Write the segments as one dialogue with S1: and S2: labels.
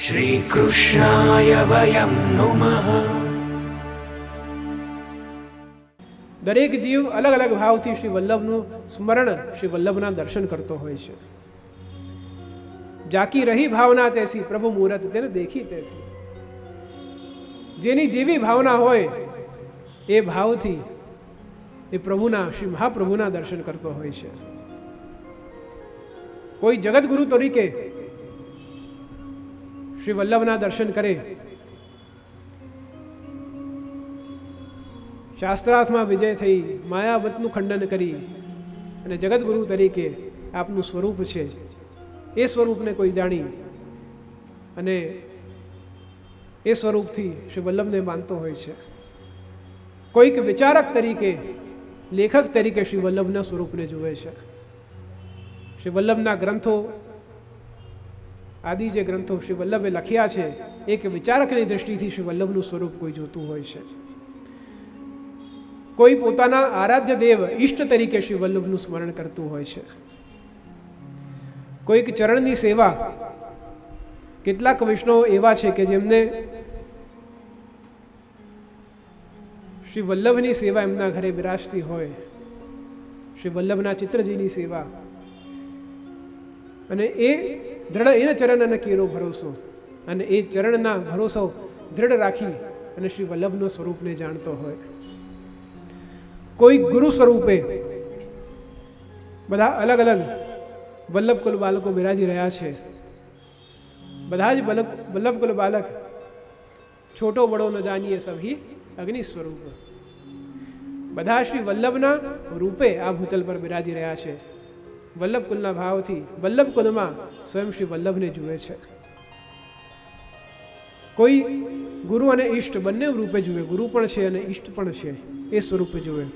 S1: શ્રીકૃષ્ણાય વયં નુમઃ.
S2: દરેક જીવ અલગ અલગ ભાવથી શ્રી વલ્લભનું સ્મરણ, શ્રી વલ્લભના દર્શન કરતો હોય છે. જાકી રહી ભાવના તૈસી, પ્રભુ મુહૂર્ત તેને દેખી તૈસી. જેની જેવી ભાવના હોય એ ભાવથી એ પ્રભુના, શ્રી મહાપ્રભુના દર્શન કરતો હોય છે. કોઈ જગતગુરુ તરીકે શ્રી વલ્લભના દર્શન કરે, શાસ્ત્રાર્થમાં વિજય થઈ, માયાવતનું ખંડન કરી અને જગતગુરુ તરીકે આપનું સ્વરૂપ છે એ સ્વરૂપને કોઈ જાણી અને એ સ્વરૂપથી શ્રી વલ્લભને માનતો હોય છે. કોઈક વિચારક તરીકે, લેખક તરીકે શ્રી વલ્લભના સ્વરૂપને જુએ છે. શ્રી વલ્લભના ગ્રંથો, આદિ જે ગ્રંથો શ્રી વલ્લભે લખ્યા છે, એક વિચારકની દ્રષ્ટિથી શ્રી વલ્લભનું સ્વરૂપ કોઈ જોતું હોય છે. કોઈ પોતાના આરાધ્ય દેવ, ઈષ્ટ તરીકે શ્રી વલ્લભનું સ્મરણ કરતું હોય છે. કોઈક ચરણની સેવા, કેટલાક વૈષ્ણવ એવા છે કે જેમને શ્રી વલ્લભની સેવા એમના ઘરે બિરાજતી હોય, શ્રી વલ્લભના ચિત્રજીની સેવા, અને એ દ્રઢ એના ચરણના કેરો ભરોસો, અને એ ચરણના ભરોસો દ્રઢ રાખી અને શ્રી વલ્લભના સ્વરૂપને જાણતો હોય. કોઈ ગુરુ સ્વરૂપે બધા અલગ અલગ વલ્લભ કુલ બાલકો બિરાજી રહ્યા છે. બધા જ વલ્લભ કુલ બાલક છોટો બડો ન જાનીએ સભી અગ્નિ સ્વરૂપ. બધા શ્રી વલ્લભના રૂપે આ ભૂતલ પર બિરાજી રહ્યા છે. વલ્લભ કુલના ભાવથી વલ્લભ કુલમાં સ્વયં શ્રી વલ્લભને જુએ છે. કોઈ ગુરુ અને ઈષ્ટ બંને રૂપે જુએ, ગુરુ પણ છે અને ઈષ્ટ પણ છે એ સ્વરૂપે જુએ.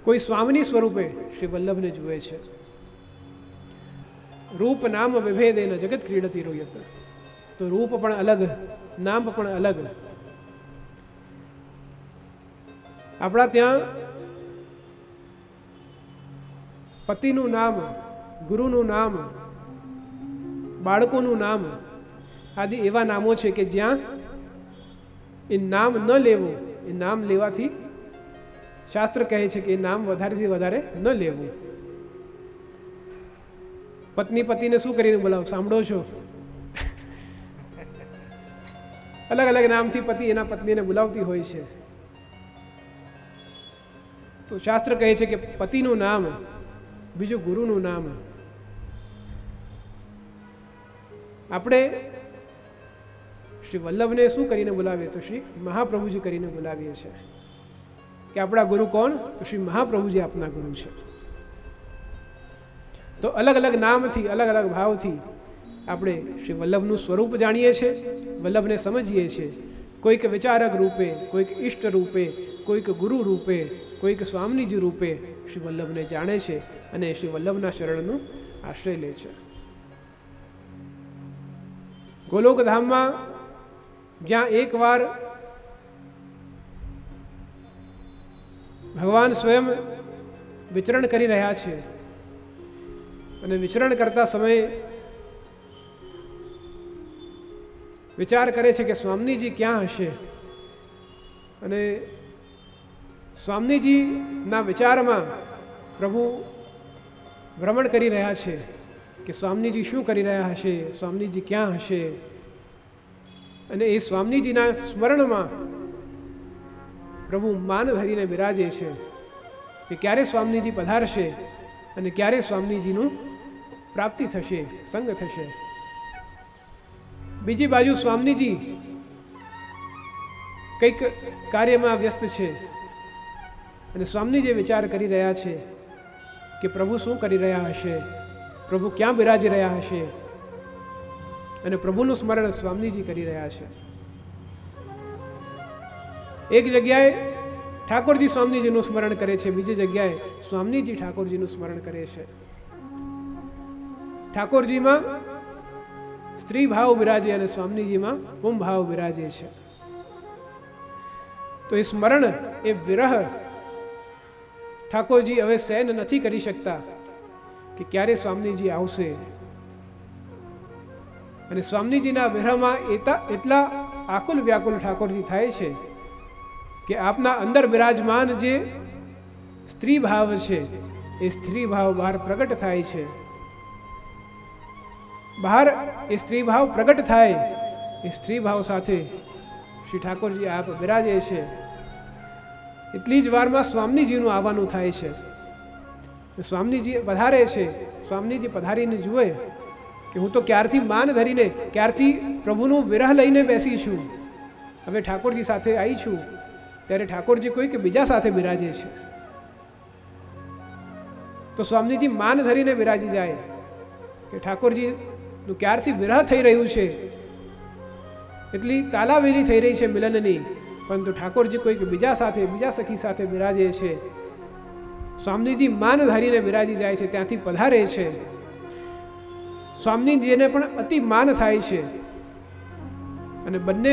S2: કોઈ સ્વામિની સ્વરૂપે શ્રી વલ્લભને જુએ છે. રૂપ નામ વિભેદેન જગત ક્રીડતી રોયત. તો રૂપ પણ અલગ, નામ પણ અલગ. આપણા ત્યાં પતિનું નામ, ગુરુનું નામ, બાળકોનું નામ આદિ એવા નામો છે કે જ્યાં એ નામ ન લેવું, એ નામ લેવાથી શાસ્ત્ર કહે છે કે એ નામ વધારેથી વધારે ન લેવું. પત્ની પતિને શું કરીને બોલાવો? સાંભળો છો? અલગ અલગ નામથી પતિ એના પત્નીને બોલાવતી હોય છે. તો શાસ્ત્ર કહે છે કે પતિનું નામ, બીજું ગુરુનું નામ. આપણે શ્રી વલ્લભને શું કરીને બોલાવીએ? તો શ્રી મહાપ્રભુજી કરીને બોલાવીએ છીએ. કે આપણા ગુરુ કોણ? તો શ્રી મહાપ્રભુજી આપના ગુરુ છે. તો અલગ અલગ નામથી, અલગ અલગ ભાવથી આપણે શ્રી વલ્લભનું સ્વરૂપ જાણીએ છીએ, વલ્લભને સમજીએ છીએ. કોઈક વિચારક રૂપે, કોઈક ઈષ્ટ રૂપે, કોઈક ગુરુ રૂપે, કોઈક સ્વામીજી રૂપે શ્રી વલ્લભને જાણે છે અને શ્રી વલ્લભના શરણનું આશ્રય લે છે. ગોલોકધામમાં જ્યાં એકવાર ભગવાન સ્વયં વિચરણ કરી રહ્યા છે અને વિચરણ કરતા સમયે વિચાર કરે છે કે સ્વામીજી ક્યાં હશે, અને સ્વામીજીના વિચારમાં પ્રભુ ભ્રમણ કરી રહ્યા છે કે સ્વામીજી શું કરી રહ્યા હશે, સ્વામીજી ક્યાં હશે. અને એ સ્વામીજીના સ્મરણમાં પ્રભુ માન ધરીને બિરાજે છે કે ક્યારે સ્વામીજી પધારશે અને ક્યારે સ્વામીજીનું પ્રાપ્તિ થશે, સંગ થશે. બીજી બાજુ સ્વામીજી કંઈક કાર્યમાં વ્યસ્ત છે અને સ્વામીજી વિચાર કરી રહ્યા છે કે પ્રભુ શું કરી રહ્યા હશે, પ્રભુ ક્યાં બિરાજી રહ્યા હશે. અને પ્રભુનું સ્મરણ સ્વામીજી કરી રહ્યા છે. એક જગ્યાએ ઠાકોરજી સ્વામીજીનું સ્મરણ કરે છે, બીજી જગ્યાએ સ્વામીજી ઠાકોરજીનું સ્મરણ કરે છે. ઠાકોરજીમાં સ્ત્રી ભાવ બિરાજે અને સ્વામીજીમાં પું ભાવ બિરાજે છે. તો એ સ્મરણ, એ વિરહ ઠાકોરજી હવે સહન નથી કરી શકતા કે ક્યારે સ્વામીજી આવશે. અને સ્વામીજીના વિરહમાં એટલા આકુલ વ્યાકુલ ઠાકોરજી થાય છે કે આપના અંદર બિરાજમાન જે સ્ત્રી ભાવ છે એ સ્ત્રી ભાવ બહાર પ્રગટ થાય છે. બહાર એ સ્ત્રી ભાવ પ્રગટ થાય, એ સ્ત્રી ભાવ સાથે શ્રી ઠાકોરજી આપ બિરાજે છે. એટલી જ વારમાં સ્વામીજીનું આવવાનું થાય છે. સ્વામીજી પધારે છે. સ્વામીજી પધારીને જુએ કે હું તો ક્યારથી માન ધરીને, ક્યારથી પ્રભુનું વિરહ લઈને બેસી છું, હવે ઠાકોરજી સાથે આવી છું, ત્યારે ઠાકોરજી કોઈ કે બીજા સાથે બિરાજે છે. તો સ્વામીજી માન ધરીને બિરાજી જાય કે ઠાકોરજીનું ક્યારથી વિરહ થઈ રહ્યું છે, એટલી તાલાવેલી થઈ રહી છે મિલનની, પરંતુ ઠાકોરજી કોઈક બીજા સાથે, બીજા સખી સાથે બિરાજે છે. સ્વામીજી માન ધરીને બિરાજી જાય છે, ત્યાંથી પધારે છે. સ્વામીજીને પણ અતિ માન થાય છે અને બંને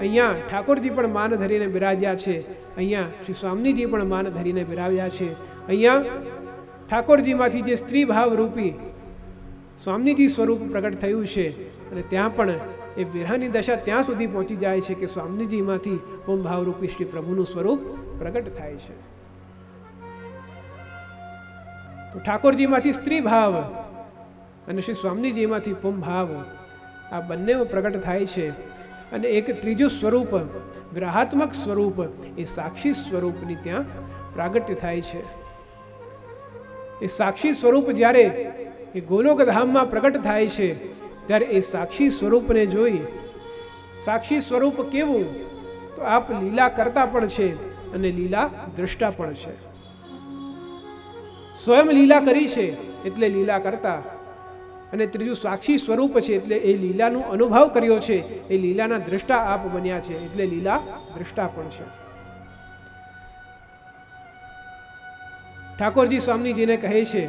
S2: અહીંયા ઠાકોરજી પણ માન ધરીને બિરાજ્યા છે, અહીંયા શ્રી સ્વામીજી પણ માન ધરીને બિરાજ્યા છે. અહીંયા ઠાકોરજીમાંથી જે સ્ત્રી ભાવ રૂપી સ્વામીજી સ્વરૂપ પ્રગટ થયું છે અને ત્યાં પણ એ વિરહની દશા ત્યાં સુધી પહોંચી જાય છે કે સ્વામીજીમાંથી ઓમ ભાવરૂપી શ્રી પ્રભુનું સ્વરૂપ પ્રગટ થાય છે. તો ઠાકોરજીમાંથી સ્ત્રી ભાવ અને શ્રી સ્વામીજીમાંથી પુમ ભાવ, આ બંને પ્રગટ થાય છે. અને એક ત્રીજું સ્વરૂપ, વિરહાત્મક સ્વરૂપ, એ સાક્ષી સ્વરૂપની ત્યાં પ્રાગટ્ય થાય છે. એ સાક્ષી સ્વરૂપ જ્યારે એ ગોલોક ધામમાં પ્રગટ થાય છે, ત્યારે એ સાક્ષી સ્વરૂપને જોઈ, સાક્ષી સ્વરૂપ કેવું, તો આપ લીલા કરતા પણ છે અને લીલા દ્રષ્ટા પણ છે. સ્વયં લીલા કરી છે એટલે લીલા કરતા, અને ત્રીજું સાક્ષી સ્વરૂપ છે એટલે એ લીલાનો અનુભવ કર્યો છે, એ લીલાના દ્રષ્ટા આપ બન્યા છે એટલે લીલા દ્રષ્ટા પણ છે. ઠાકોરજી સ્વામીજીને કહે છે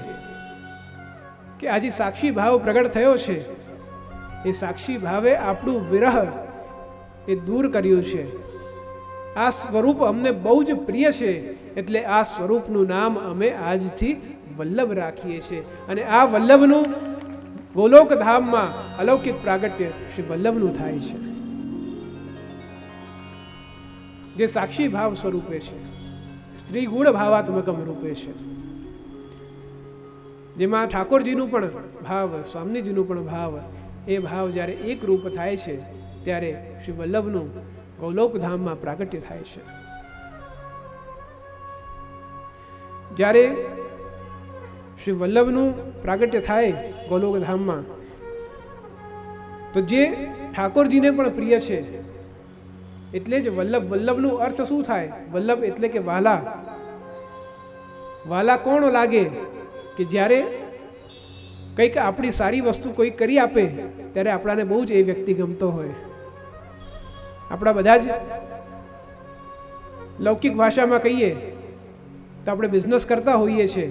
S2: કે આજે સાક્ષી ભાવ પ્રગટ થયો છે, એ સાક્ષી ભાવે આપણું વિરહ એ દૂર કર્યું છે. આ સ્વરૂપ અમને બહુ જ પ્રિય છે, એટલે આ સ્વરૂપનું નામ અમે આજથી વલ્લભ રાખીએ છીએ. અને આ વલ્લભનું ગોલોક ધામમાં અલૌકિક પ્રાગટ્ય શ્રી વલ્લભનું થાય છે, જે સાક્ષી ભાવ સ્વરૂપે છે, સ્ત્રી ગુણ ભાવાત્મકમ રૂપે છે, જેમાં ઠાકોરજીનું પણ ભાવ, સ્વામીજીનું પણ ભાવ, એ ભાવ જ્યારે એક રૂપ થાય છે ત્યારે શ્રી વલ્લભનું ગોલોક ધામમાં પ્રાગટ્ય થાય છે. જ્યારે શ્રી વલ્લભનું પ્રાગટ્ય થાય ગોલોક ધામમાં, તો જે ઠાકોરજીને પણ પ્રિય છે, એટલે જ વલ્લભ, વલ્લભનું અર્થ શું થાય? વલ્લભ એટલે કે વાલા. વાલા કોણ લાગે? કે જ્યારે કંઈક આપણી સારી વસ્તુ કોઈ કરી આપે ત્યારે આપણાને બહુ જ એ વ્યક્તિ ગમતો હોય. આપણા બધા જ લૌકિક ભાષામાં કહીએ તો આપણે બિઝનેસ કરતા હોઈએ છીએ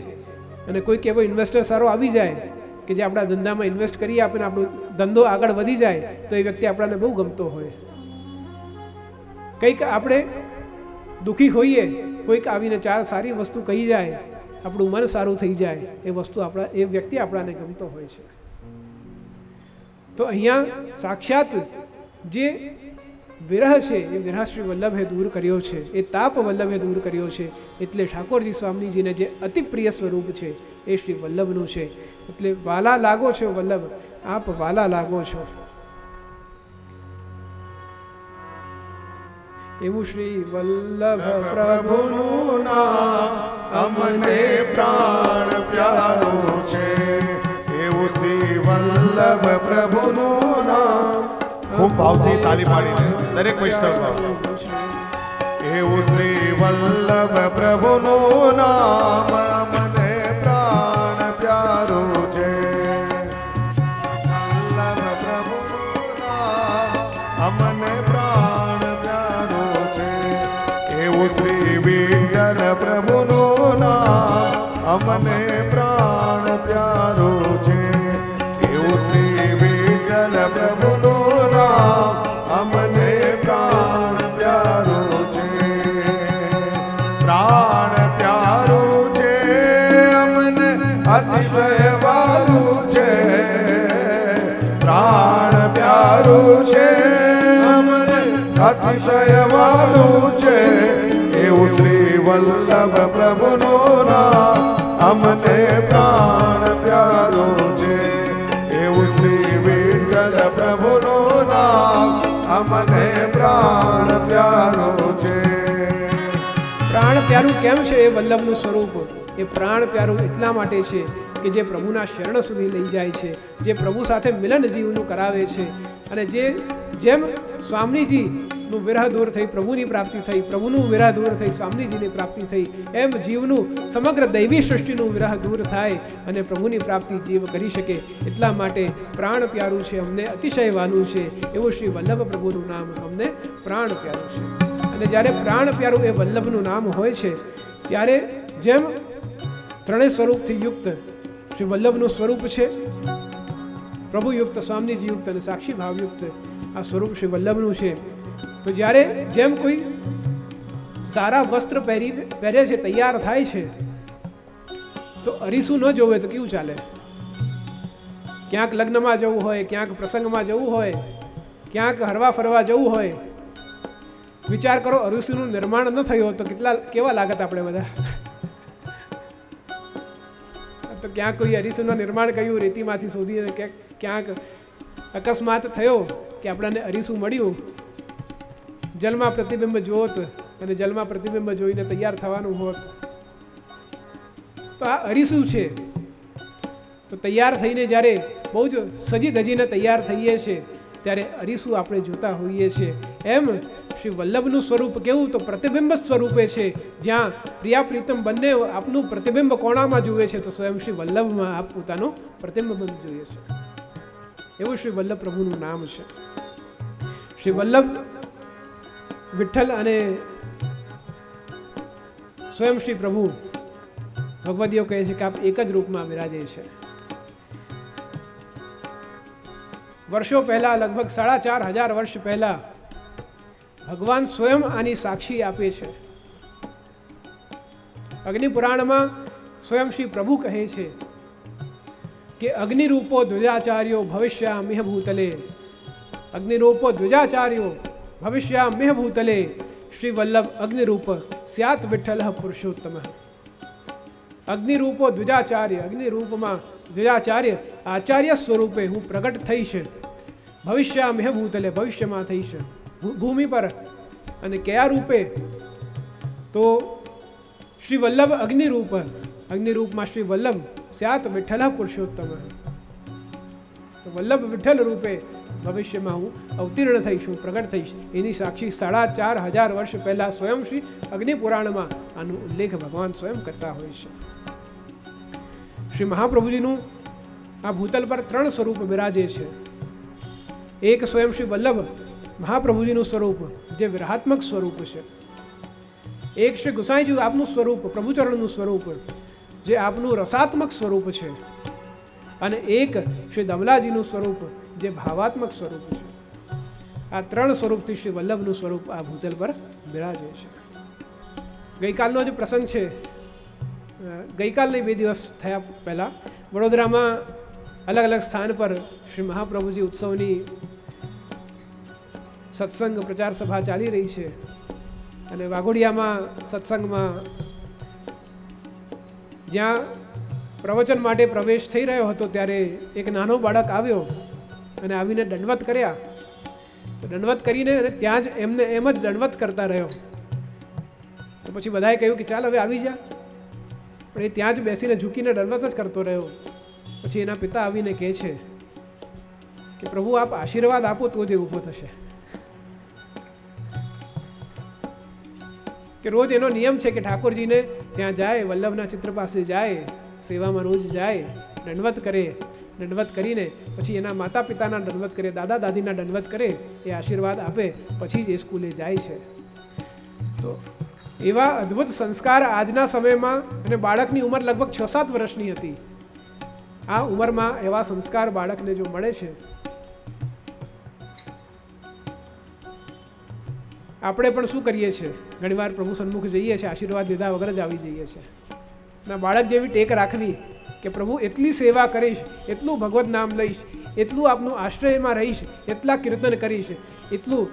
S2: અને કોઈક એવો ઇન્વેસ્ટર સારો આવી જાય કે જે આપણા ધંધામાં ઇન્વેસ્ટ કરી આપે ને આપણો ધંધો આગળ વધી જાય તો એ વ્યક્તિ આપણાને બહુ ગમતો હોય. કંઈક આપણે દુઃખી હોઈએ, કોઈક આવીને ચાર સારી વસ્તુ કહી જાય, આપણું મન સારું થઈ જાય, એ વસ્તુ આપણા, એ વ્યક્તિ આપણાને ગમતો હોય છે. તો અહીંયા સાક્ષાત જે વિરહ છે એ વિરહ શ્રી વલ્લભે દૂર કર્યો છે, એ તાપ વલ્લભે દૂર કર્યો છે. એટલે ઠાકોરજી સ્વામીજીને જે અતિ પ્રિય સ્વરૂપ છે એ શ્રી વલ્લભનું છે. એટલે વાલા લાગો છો વલ્લભ, આપ વાલા લાગો છો. એવું શ્રી વલ્લભ પ્રભુનું નામ
S3: અમને પ્રાણ પ્યારું છે. એવું શ્રી વલ્લભ પ્રભુનું નામ. ખૂબ ભાવથી તાલી પાડીને દરેક વૈષ્ણવ. એવું શ્રી વલ્લભ પ્રભુનું નામ અમને પ્રાણ પ્યારું છે. વલ્લભ પ્રભુનું નામ અમને પ્રાણ પ્યારું છે. એવું શ્રી વિઠ્ઠલ પ્રભુનું નામ અમને પ્રાણ પ્યારું છે. એવું શ્રી વિઠ્ઠલ પ્રભુનું નામ અમને પ્રાણ પ્યારું છે. પ્રાણ પ્યારું છે અમને અતિશય વાલું છે. પ્રાણ પ્યારું અતિશય વાલું છે એવું શ્રી વલ્લભ પ્રભુનું નામ અમને પ્રાણ પ્યારું છે એવું શ્રી વિઠ્ઠલ પ્રભુનું નામ અમને પ્રાણ પ્યારું છે.
S2: પ્રાણ પ્યારું કેમ છે એ વલ્લભનું સ્વરૂપ? એ પ્રાણ પ્યારું એટલા માટે છે કે જે પ્રભુના શરણ સુધી લઈ જાય છે, જે પ્રભુ સાથે મિલન જીવનું કરાવે છે, અને જેમ સ્વામીજીનું વિરહ દૂર થઈ પ્રભુની પ્રાપ્તિ થઈ, પ્રભુનું વિરહ દૂર થઈ સ્વામીજીની પ્રાપ્તિ થઈ, એમ જીવનું સમગ્ર દૈવી સૃષ્ટિનું વિરહ દૂર થાય અને પ્રભુની પ્રાપ્તિ જીવ કરી શકે. એટલા માટે પ્રાણ પ્યારું છે, અમને અતિશય વાલું છે એવું શ્રી વલ્લભ પ્રભુનું નામ અમને પ્રાણ પ્યારું છે. અને જ્યારે પ્રાણ પ્યારું એ વલ્લભનું નામ હોય છે ત્યારે જેમ ત્રણેય સ્વરૂપથી યુક્ત શ્રી વલ્લભનું સ્વરૂપ છે, પ્રભુયુક્ત, સ્વામીજી યુક્ત અને સાક્ષી ભાવયુક્ત આ સ્વરૂપ શ્રી વલ્લભનું છે. તો જ્યારે જેમ કોઈ સારા વસ્ત્ર પહેરે છે, તૈયાર થાય છે, તો અરીસું ન જોવે તો કેવું ચાલે? ક્યાંક લગ્નમાં જવું હોય, ક્યાંક પ્રસંગમાં જવું હોય, ક્યાંક હરવા ફરવા જવું હોય, વિચાર કરો અરીસુનું નિર્માણ ન થયું તો કેવા લાગત આપણે બધા? તો ક્યાંક કોઈ અરીસુનું નિર્માણ કર્યું રેતીમાંથી શોધીને, ક્યાંક અકસ્માત થયો કે આપણને અરીસું મળ્યું, જલમાં પ્રતિબિંબ જોત અને જલમાં પ્રતિબિંબ જોઈને તૈયાર થવાનું હોત, તો આ અરીસું છે. તો તૈયાર થઈને જ્યારે બહુ જ સજી ધજીને તૈયાર થઈએ છીએ ત્યારે અરીસું આપણે જોતા હોઈએ છીએ. એમ શ્રી વલ્લભનું સ્વરૂપ કેવું? તો પ્રતિબિંબ સ્વરૂપે છે. જ્યાં પ્રિયા પ્રીતમ બંને આપનું પ્રતિબિંબ કોણામાં જુએ છે, તો સ્વયં શ્રી વલ્લભમાં આપ પોતાનું પ્રતિબિંબ જોઈએ છે. એવું શ્રી વલ્લભ પ્રભુનું નામ છે. શ્રી વલ્લભ વિઠ્ઠલ અને સ્વયં શ્રી પ્રભુ ભગવદીઓ કહે છે કે આપ એક જ રૂપમાં બિરાજે છે. વર્ષો પહેલા, લગભગ 4500 વર્ષ પહેલા ભગવાન સ્વયં આની સાક્ષી આપે છે. અગ્નિ પુરાણમાં સ્વયં શ્રી પ્રભુ કહે છે કે અગ્નિરૂપો દ્વિજાચાર્યો ભવિષ્યામિહ ભૂતલે, અગ્નિરૂપો દ્વિજાચાર્યો ભવિષ્યામિહ ભૂતલે, શ્રી વલ્લભ અગ્નિરૂપ સ્યાત વિઠ્ઠલ પુરુષોત્તમ. અગ્નિરૂપો દ્વિજાચાર્ય, અગ્નિરૂપમાં દ્વિજાચાર્ય આચાર્ય સ્વરૂપે હું પ્રગટ થઈશ. ભવિષ્યામિહ ભૂતલે, ભવિષ્યમાં થઈશ ભૂમિ પર. અને કયા રૂપે? તો શ્રી વલ્લભ અગ્નિરૂપ, અગ્નિરૂપમાં શ્રી વલ્લભ સ્યાત વિઠ્ઠલ પુરુષોત્તમ. તો વલ્લભ વિઠ્ઠલ રૂપે ભવિષ્યમાં હું અવતીર્ણ થઈશ, હું પ્રગટ થઈશ. એની સાક્ષી 4500 વર્ષ પહેલા સ્વયં શ્રી અગ્નિ પુરાણમાં આનો ઉલ્લેખ ભગવાન સ્વયં કરતા હોય છે. શ્રી મહાપ્રભુજીનું આ ભૂતલ પર 3 સ્વરૂપ બિરાજે છે. એક સ્વયં શ્રી વલ્લભ મહાપ્રભુજીનું સ્વરૂપ જે વિરહાત્મક સ્વરૂપ છે. એક શ્રી ગુસાઈજી આપનું સ્વરૂપ, પ્રભુચરણનું સ્વરૂપ જે આપનું રસાત્મક સ્વરૂપ છે. અને એક શ્રી દમલાજીનું સ્વરૂપ જે ભાવાત્મક સ્વરૂપ છે. આ 3 સ્વરૂપથી શ્રી વલ્લભનું સ્વરૂપ આ ભૂતલ પર બિરાજે છે. ગઈકાલનો જે પ્રસંગ છે, ગઈકાલની 2 દિવસ થયા પહેલાં વડોદરામાં અલગ અલગ સ્થાન પર શ્રી મહાપ્રભુજી ઉત્સવની સત્સંગ પ્રચાર સભા ચાલી રહી છે. અને વાઘોડિયામાં સત્સંગમાં જ્યાં પ્રવચન માટે પ્રવેશ થઈ રહ્યો હતો ત્યારે એક નાનો બાળક આવ્યો અને આવીને દંડવત કર્યા. તો દંડવત કરીને અને ત્યાં જ એમને એમ જ દંડવત કરતા રહ્યો. તો પછી બધાએ કહ્યું કે ચાલ હવે આવી જા, પણ એ ત્યાં જ બેસીને ઝૂકીને દંડવત જ કરતો રહ્યો. પછી એના પિતા આવીને કહે છે કે પ્રભુ આપ આશીર્વાદ આપો તો જ ઊભો થશે. કે રોજ એનો નિયમ છે કે ઠાકોરજીને ત્યાં જાય, વલ્લભના ચિત્ર પાસે જાય, સેવામાં રોજ જાય, દંડવત કરે, દંડવત કરીને પછી એના માતા પિતાના દંડવત કરે, દાદા દાદીના દંડવત કરે, એ આશીર્વાદ આપે પછી જ એ સ્કૂલે જાય છે. તો એવા અદ્ભુત સંસ્કાર આજના સમયમાં, અને બાળકની ઉંમર લગભગ 6-7 વર્ષની હતી. આ ઉંમરમાં એવા સંસ્કાર બાળકને જો મળે છે, આપણે પણ શું કરીએ છીએ? ઘણીવાર પ્રભુ સન્મુખ જઈએ છીએ, આશીર્વાદ લીધા વગર જ આવી જઈએ છીએ. ના, બાળક જેવી ટેક રાખવી કે પ્રભુ એટલી સેવા કરીશ, એટલું ભગવત નામ લઈશ, એટલું આપનું આશ્રયમાં રહીશ, એટલા કીર્તન કરીશ, એટલું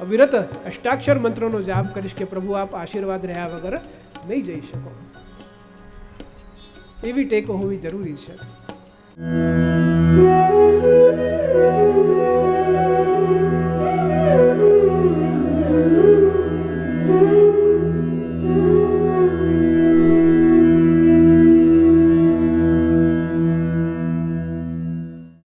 S2: અવિરત અષ્ટાક્ષર મંત્રોનો જાપ કરીશ કે પ્રભુ આપ આશીર્વાદ રહ્યા વગર નહીં જઈ શકો. એવી ટેકો હોવી જરૂરી છે.